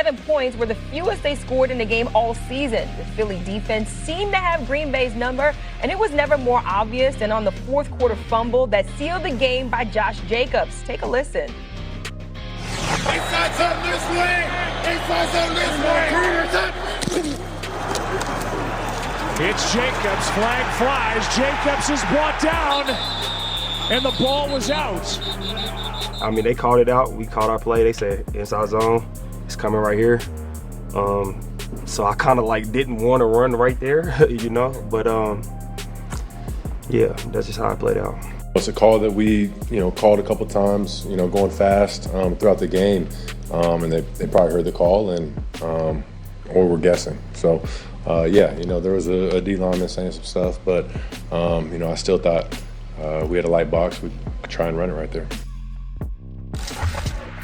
7 points were the fewest they scored in the game all season. The Philly defense seemed to have Green Bay's number, and it was never more obvious than on the fourth quarter fumble that sealed the game by Josh Jacobs. Take a listen. Inside zone this way! Inside zone this way! It's Jacobs. Flag flies. Jacobs is brought down, and the ball was out. I mean, they called it out. We called our play. They said inside zone. It's coming right here. So I kind of like didn't want to run right there, you know. But yeah, that's just how I played out. It's a call that we, called a couple times, going fast throughout the game, and they probably heard the call or were guessing. So, there was a D lineman saying some stuff, but I still thought we had a light box. We'd try and run it right there.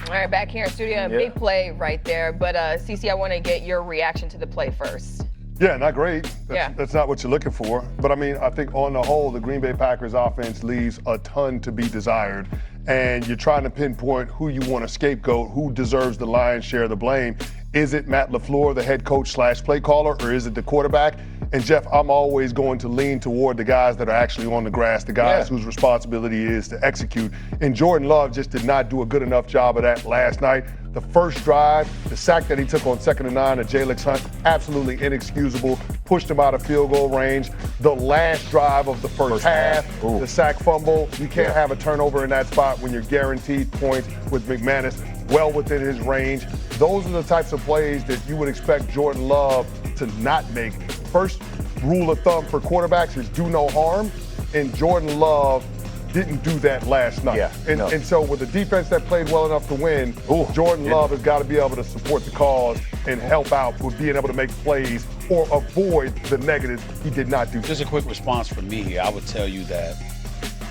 All right, back here in studio, big play right there. But CeCe, I want to get your reaction to the play first. Yeah, not great. That's not what you're looking for. But I mean, I think on the whole, the Green Bay Packers offense leaves a ton to be desired. And you're trying to pinpoint who you want to scapegoat, who deserves the lion's share of the blame. Is it Matt LaFleur, the head coach / play caller, or is it the quarterback? And Jeff, I'm always going to lean toward the guys that are actually on the grass, the guys whose responsibility is to execute. And Jordan Love just did not do a good enough job of that last night. The first drive, the sack that he took on 2nd and 9 at Jalen Hunt, absolutely inexcusable. Pushed him out of field goal range. The last drive of the first half, the sack fumble. You can't have a turnover in that spot when you're guaranteed points with McManus well within his range. Those are the types of plays that you would expect Jordan Love to not make. First rule of thumb for quarterbacks is do no harm, and Jordan Love didn't do that last night. And so with a defense that played well enough to win, Jordan Love has got to be able to support the cause and help out with being able to make plays or avoid the negatives he did not do. Just a quick response from me here. I would tell you that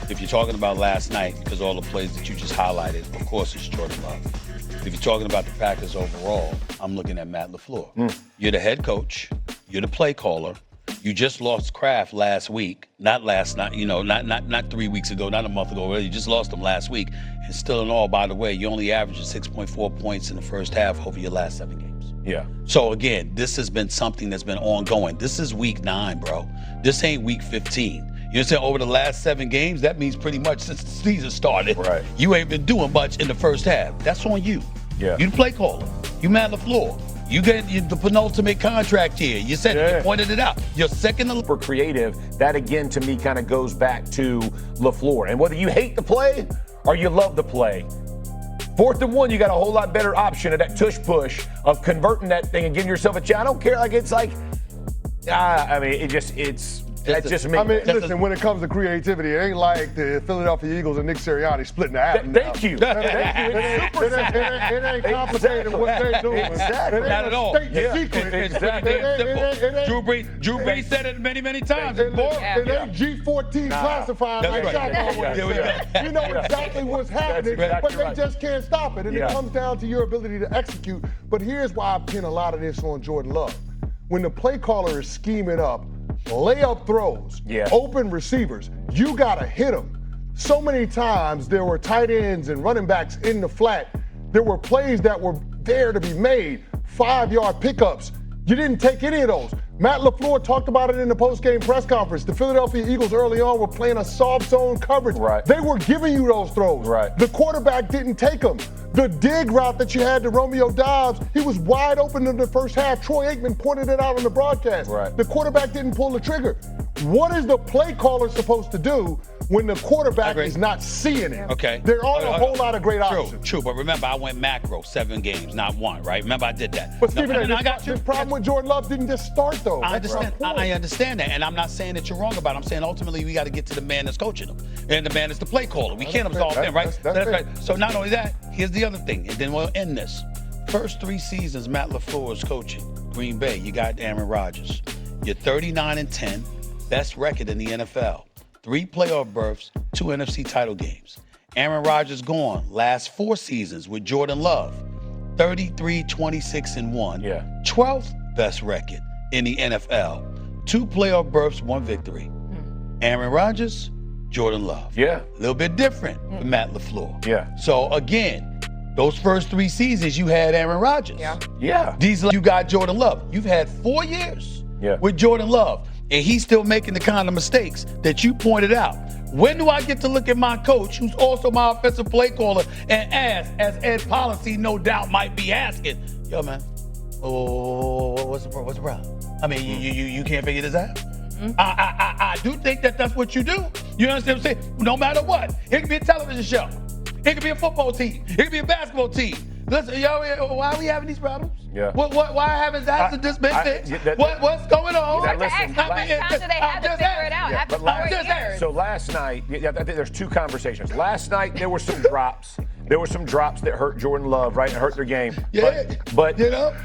if you're talking about last night, because all the plays that you just highlighted, of course it's Jordan Love. If you're talking about the Packers overall, I'm looking at Matt LaFleur. You're the head coach. You're the play caller. You just lost Kraft last week, not last night, not 3 weeks ago, not a month ago. You just lost him last week. And still in all, by the way, you only averaged 6.4 points in the first half over your last 7 games. Yeah. So again, this has been something that's been ongoing. This is week 9, bro. This ain't week 15. You understand? Over the last 7 games, that means pretty much since the season started, you ain't been doing much in the first half. That's on you. Yeah. You the play caller. You Matt LaFleur. You get the penultimate contract here. You said it. You pointed it out. You're second to for creative. That again to me kind of goes back to LaFleur. And whether you hate the play or you love the play, 4th and 1, you got a whole lot better option of that tush push of converting that thing and giving yourself a chance. I don't care. That's just me. I mean, listen, when it comes to creativity, it ain't like the Philadelphia Eagles and Nick Sirianni splitting the atom. Thank you. It ain't complicated what they're doing. Exactly. Not at all. Secret. It's simple. Drew Brees said it many, many times. It ain't G14 classified like Shaq always said. You know exactly what's happening, but they just can't stop it. And it comes down to your ability to execute. But here's why I pin a lot of this on Jordan Love. When the play caller is scheming up, layup throws, open receivers, you got to hit them. So many times there were tight ends and running backs in the flat. There were plays that were there to be made, 5-yard pickups. You didn't take any of those. Matt LaFleur talked about it in the post-game press conference. The Philadelphia Eagles early on were playing a soft zone coverage. They were giving you those throws. The quarterback didn't take them. The dig route that you had to Romeo Doubs, he was wide open in the first half. Troy Aikman pointed it out on the broadcast. The quarterback didn't pull the trigger. What is the play caller supposed to do when the quarterback is not seeing it? Okay. There aren't a whole lot of great options. True, but remember, I went macro, 7 games, not 1, right? Remember, I did that. But Stephen, this problem with Jordan Love didn't just start, though. I understand that, and I'm not saying that you're wrong about it. I'm saying ultimately we got to get to the man that's coaching them, and the man is the play caller. We can't absolve him, right? That's right. So not only that, here's the other thing, and then we'll end this. First 3 seasons Matt LaFleur is coaching Green Bay, you got Aaron Rodgers. You're 39-10, best record in the NFL. 3 playoff berths, 2 NFC title games. Aaron Rodgers gone last 4 seasons with Jordan Love. 33-26-1. 12th best record in the NFL. 2 playoff berths, 1 victory. Aaron Rodgers, Jordan Love. A little bit different with Matt LaFleur. So again, Those first 3 seasons, you had Aaron Rodgers. Yeah. You got Jordan Love. You've had 4 years with Jordan Love, and he's still making the kind of mistakes that you pointed out. When do I get to look at my coach, who's also my offensive play caller, and ask, as Ed Policy no doubt might be asking, yo, man, what's the problem? I mean, you can't figure this out? I do think that's what you do. You understand what I'm saying? No matter what. It could be a television show. It could be a football team. It could be a basketball team. Listen, why are we having these problems? Yeah. Why haven't that just been fixed? What's going on? How many times do they have to figure it out after 4 years? So last night, I think there's 2 conversations. Last night, there were some drops. There were some drops that hurt Jordan Love, right? And hurt their game. But you know,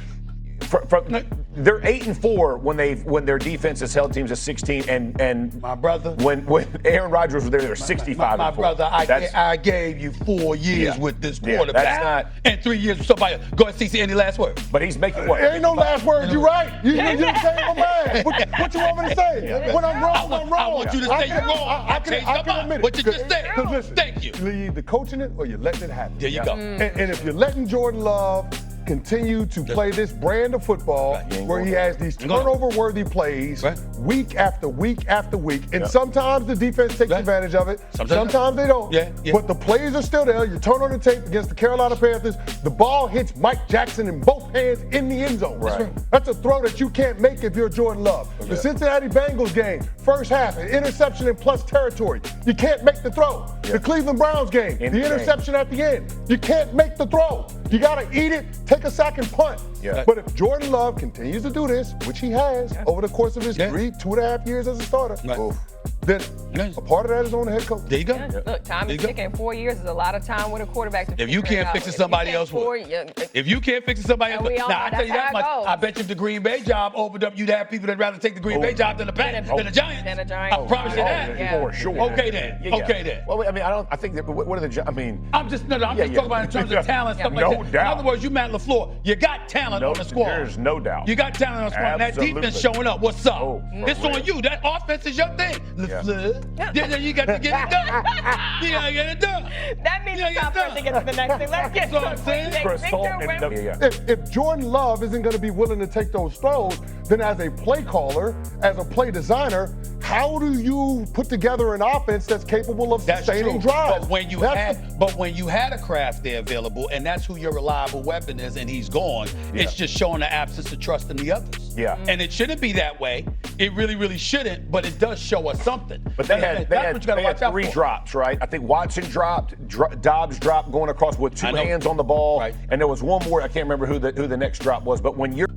they're 8-4 when their defense has held teams to 16, and my brother, when Aaron Rodgers was there, they were 65. My brother, I gave you 4 years with this quarterback, and 3 years with somebody. Go and see any last word. But he's making what? Ain't no last word. You right. You saying my man. What you want me to say? When I'm wrong, I'm wrong. I want you to say you're wrong. I can admit it. What you just said. Thank you. You're either coaching it or you're letting it happen. There you go. And if you're letting Jordan Love continue to play this brand of football where he has these turnover-worthy plays week after week after week. And sometimes the defense takes advantage of it. Sometimes they don't. But the plays are still there. You turn on the tape against the Carolina Panthers, the ball hits Mike Jackson in both hands in the end zone. That's a throw that you can't make if you're Jordan Love. The Cincinnati Bengals game, first half, an interception in plus territory. You can't make the throw. The Cleveland Browns game, the interception at the end. You can't make the throw. You got to eat it, take a sack and punt. But if Jordan Love continues to do this, which he has over the course of his 2.5 years as a starter, then a part of that is on the head coach. There you go. Look, time is ticking. 4 years is a lot of time with a quarterback to If you can't fix it, somebody else will. If you can't fix it, somebody else will. Now, I tell you that much. I bet you if the Green Bay job opened up, you'd have people that'd rather take the Green Bay job than the Giants. I promise you that. For sure. Okay then. Well, I mean, I think that. What are the? I mean, I'm just talking about in terms of talent, stuff like that. No doubt. In other words, you Matt LaFleur, you got talent on the squad. There's no doubt. You got talent on the squad. And that defense showing up. What's up? It's on you. That offense is your thing. LaFleur. You got to get it done. You got to get it done. That means it's time for us to get to the next thing. Let's get to it. If Jordan Love isn't going to be willing to take those throws, then as a play caller, as a play designer, how do you put together an offense that's capable of sustaining drives? But when you had a Kraft there available, and that's who your reliable weapon is, and he's gone, it's just showing the absence of trust in the others. And it shouldn't be that way. It really, really shouldn't, but it does show us something. But they had 3 drops, right? I think Watson dropped, Dobbs dropped going across with 2 hands on the ball, and there was one more. I can't remember who the next drop was. But when you're